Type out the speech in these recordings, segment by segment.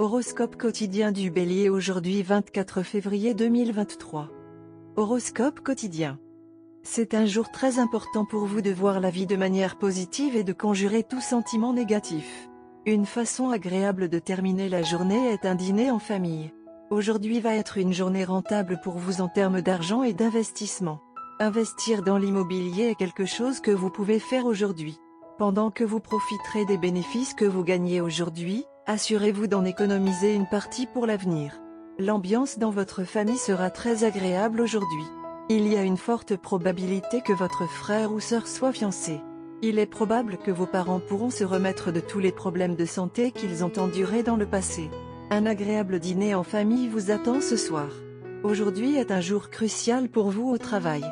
Horoscope quotidien du Bélier aujourd'hui 24 février 2023. Horoscope quotidien. C'est un jour très important pour vous de voir la vie de manière positive et de conjurer tout sentiment négatif. Une façon agréable de terminer la journée est un dîner en famille. Aujourd'hui va être une journée rentable pour vous en termes d'argent et d'investissement. Investir dans l'immobilier est quelque chose que vous pouvez faire aujourd'hui. Pendant que vous profiterez des bénéfices que vous gagnez aujourd'hui, assurez-vous d'en économiser une partie pour l'avenir. L'ambiance dans votre famille sera très agréable aujourd'hui. Il y a une forte probabilité que votre frère ou sœur soit fiancé. Il est probable que vos parents pourront se remettre de tous les problèmes de santé qu'ils ont endurés dans le passé. Un agréable dîner en famille vous attend ce soir. Aujourd'hui est un jour crucial pour vous au travail.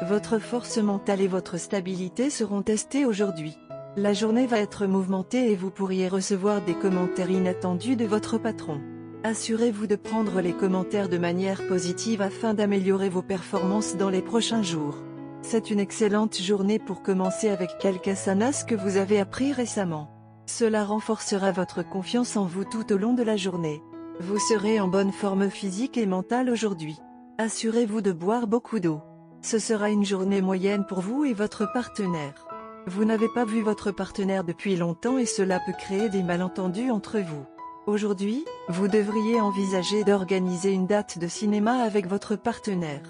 Votre force mentale et votre stabilité seront testées aujourd'hui. La journée va être mouvementée et vous pourriez recevoir des commentaires inattendus de votre patron. Assurez-vous de prendre les commentaires de manière positive afin d'améliorer vos performances dans les prochains jours. C'est une excellente journée pour commencer avec quelques asanas que vous avez appris récemment. Cela renforcera votre confiance en vous tout au long de la journée. Vous serez en bonne forme physique et mentale aujourd'hui. Assurez-vous de boire beaucoup d'eau. Ce sera une journée moyenne pour vous et votre partenaire. Vous n'avez pas vu votre partenaire depuis longtemps et cela peut créer des malentendus entre vous. Aujourd'hui, vous devriez envisager d'organiser une date de cinéma avec votre partenaire.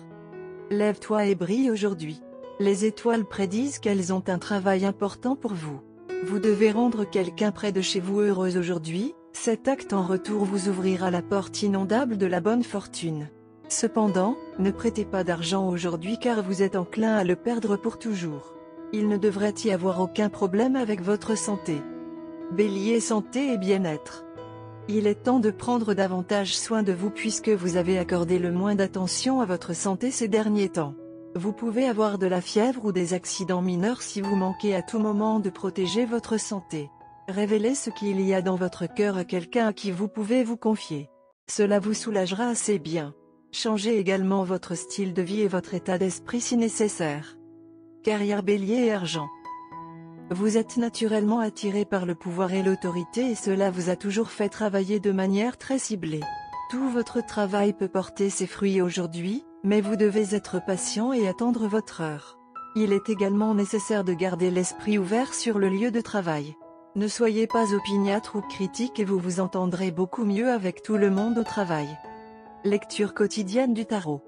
Lève-toi et brille aujourd'hui. Les étoiles prédisent qu'elles ont un travail important pour vous. Vous devez rendre quelqu'un près de chez vous heureux aujourd'hui, cet acte en retour vous ouvrira la porte inondable de la bonne fortune. Cependant, ne prêtez pas d'argent aujourd'hui car vous êtes enclin à le perdre pour toujours. Il ne devrait y avoir aucun problème avec votre santé. Bélier, santé et bien-être. Il est temps de prendre davantage soin de vous puisque vous avez accordé le moins d'attention à votre santé ces derniers temps. Vous pouvez avoir de la fièvre ou des accidents mineurs si vous manquez à tout moment de protéger votre santé. Révélez ce qu'il y a dans votre cœur à quelqu'un à qui vous pouvez vous confier. Cela vous soulagera assez bien. Changez également votre style de vie et votre état d'esprit si nécessaire. Carrière Bélier et argent. Vous êtes naturellement attiré par le pouvoir et l'autorité et cela vous a toujours fait travailler de manière très ciblée. Tout votre travail peut porter ses fruits aujourd'hui, mais vous devez être patient et attendre votre heure. Il est également nécessaire de garder l'esprit ouvert sur le lieu de travail. Ne soyez pas opiniâtre ou critique et vous vous entendrez beaucoup mieux avec tout le monde au travail. Lecture quotidienne du tarot.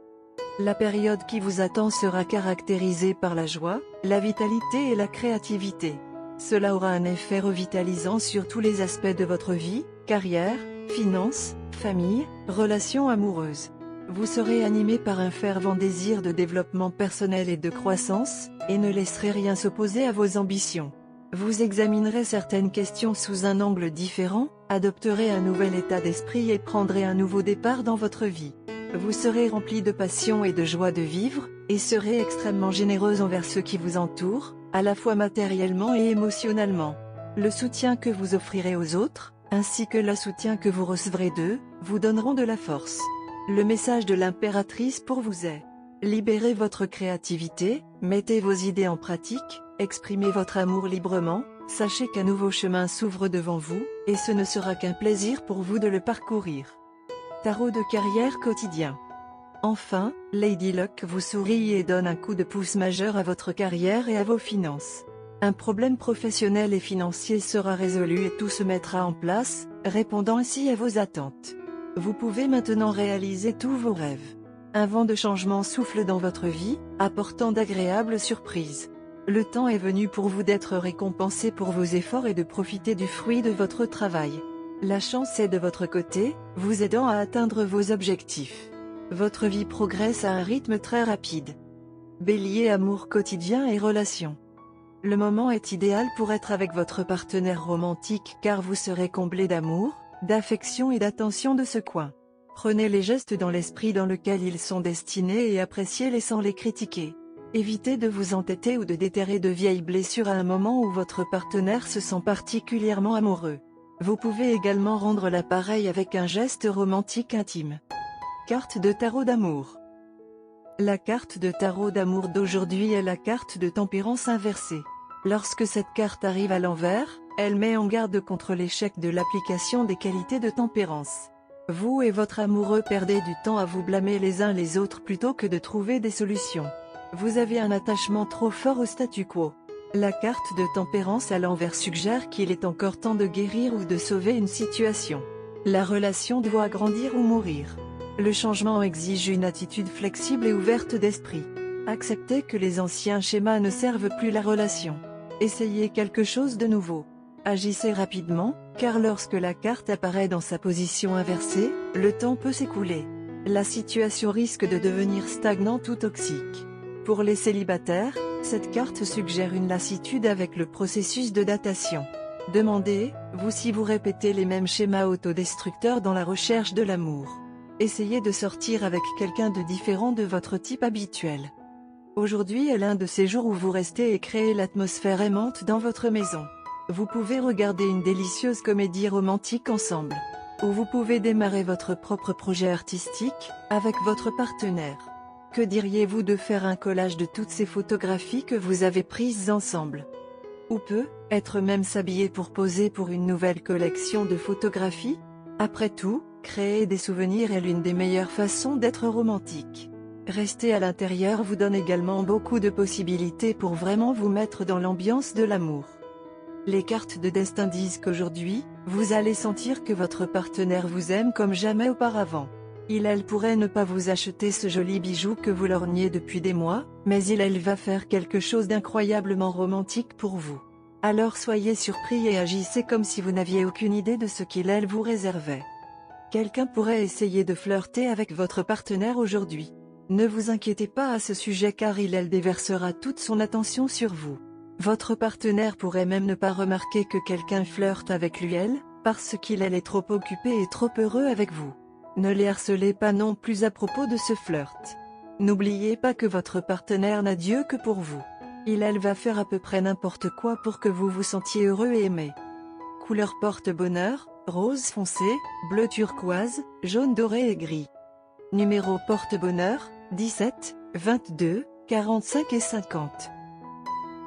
La période qui vous attend sera caractérisée par la joie, la vitalité et la créativité. Cela aura un effet revitalisant sur tous les aspects de votre vie, carrière, finances, famille, relations amoureuses. Vous serez animé par un fervent désir de développement personnel et de croissance, et ne laisserez rien s'opposer à vos ambitions. Vous examinerez certaines questions sous un angle différent, adopterez un nouvel état d'esprit et prendrez un nouveau départ dans votre vie. Vous serez rempli de passion et de joie de vivre, et serez extrêmement généreuse envers ceux qui vous entourent, à la fois matériellement et émotionnellement. Le soutien que vous offrirez aux autres, ainsi que le soutien que vous recevrez d'eux, vous donneront de la force. Le message de l'impératrice pour vous est: libérez votre créativité, mettez vos idées en pratique, exprimez votre amour librement, sachez qu'un nouveau chemin s'ouvre devant vous, et ce ne sera qu'un plaisir pour vous de le parcourir. Tarot de carrière quotidien. Enfin, Lady Luck vous sourit et donne un coup de pouce majeur à votre carrière et à vos finances. Un problème professionnel et financier sera résolu et tout se mettra en place, répondant ainsi à vos attentes. Vous pouvez maintenant réaliser tous vos rêves. Un vent de changement souffle dans votre vie, apportant d'agréables surprises. Le temps est venu pour vous d'être récompensé pour vos efforts et de profiter du fruit de votre travail. La chance est de votre côté, vous aidant à atteindre vos objectifs. Votre vie progresse à un rythme très rapide. Bélier, amour quotidien et relations. Le moment est idéal pour être avec votre partenaire romantique car vous serez comblé d'amour, d'affection et d'attention de ce coin. Prenez les gestes dans l'esprit dans lequel ils sont destinés et appréciez-les sans les critiquer. Évitez de vous entêter ou de déterrer de vieilles blessures à un moment où votre partenaire se sent particulièrement amoureux. Vous pouvez également rendre l'appareil avec un geste romantique intime. Carte de tarot d'amour. La carte de tarot d'amour d'aujourd'hui est la carte de tempérance inversée. Lorsque cette carte arrive à l'envers, Elle met en garde contre l'échec de l'application des qualités de tempérance. Vous et votre amoureux perdez du temps à vous blâmer les uns les autres plutôt que de trouver des solutions. Vous avez un attachement trop fort au statu quo. La carte de tempérance à l'envers suggère qu'il est encore temps de guérir ou de sauver une situation. La relation doit grandir ou mourir. Le changement exige une attitude flexible et ouverte d'esprit. Acceptez que les anciens schémas ne servent plus la relation. Essayez quelque chose de nouveau. Agissez rapidement, car lorsque la carte apparaît dans sa position inversée, le temps peut s'écouler. La situation risque de devenir stagnante ou toxique. Pour les célibataires, cette carte suggère une lassitude avec le processus de datation. Demandez-vous si vous répétez les mêmes schémas autodestructeurs dans la recherche de l'amour. Essayez de sortir avec quelqu'un de différent de votre type habituel. Aujourd'hui est l'un de ces jours où vous restez et créez l'atmosphère aimante dans votre maison. Vous pouvez regarder une délicieuse comédie romantique ensemble. Ou vous pouvez démarrer votre propre projet artistique, avec votre partenaire. Que diriez-vous de faire un collage de toutes ces photographies que vous avez prises ensemble? Ou peut-être même s'habiller pour poser pour une nouvelle collection de photographies? Après tout, créer des souvenirs est l'une des meilleures façons d'être romantique. Rester à l'intérieur vous donne également beaucoup de possibilités pour vraiment vous mettre dans l'ambiance de l'amour. Les cartes de destin disent qu'aujourd'hui, vous allez sentir que votre partenaire vous aime comme jamais auparavant. Elle pourrait ne pas vous acheter ce joli bijou que vous lorgnez depuis des mois, mais elle va faire quelque chose d'incroyablement romantique pour vous. Alors soyez surpris et agissez comme si vous n'aviez aucune idée de ce qu'il vous réservait. Quelqu'un pourrait essayer de flirter avec votre partenaire aujourd'hui. Ne vous inquiétez pas à ce sujet car elle déversera toute son attention sur vous. Votre partenaire pourrait même ne pas remarquer que quelqu'un flirte avec lui parce qu'il est trop occupé et trop heureux avec vous. Ne les harcelez pas non plus à propos de ce flirt. N'oubliez pas que votre partenaire n'a Dieu que pour vous. Elle va faire à peu près n'importe quoi pour que vous vous sentiez heureux et aimé. Couleur porte-bonheur, rose foncé, bleu turquoise, jaune doré et gris. Numéro porte-bonheur, 17, 22, 45 et 50.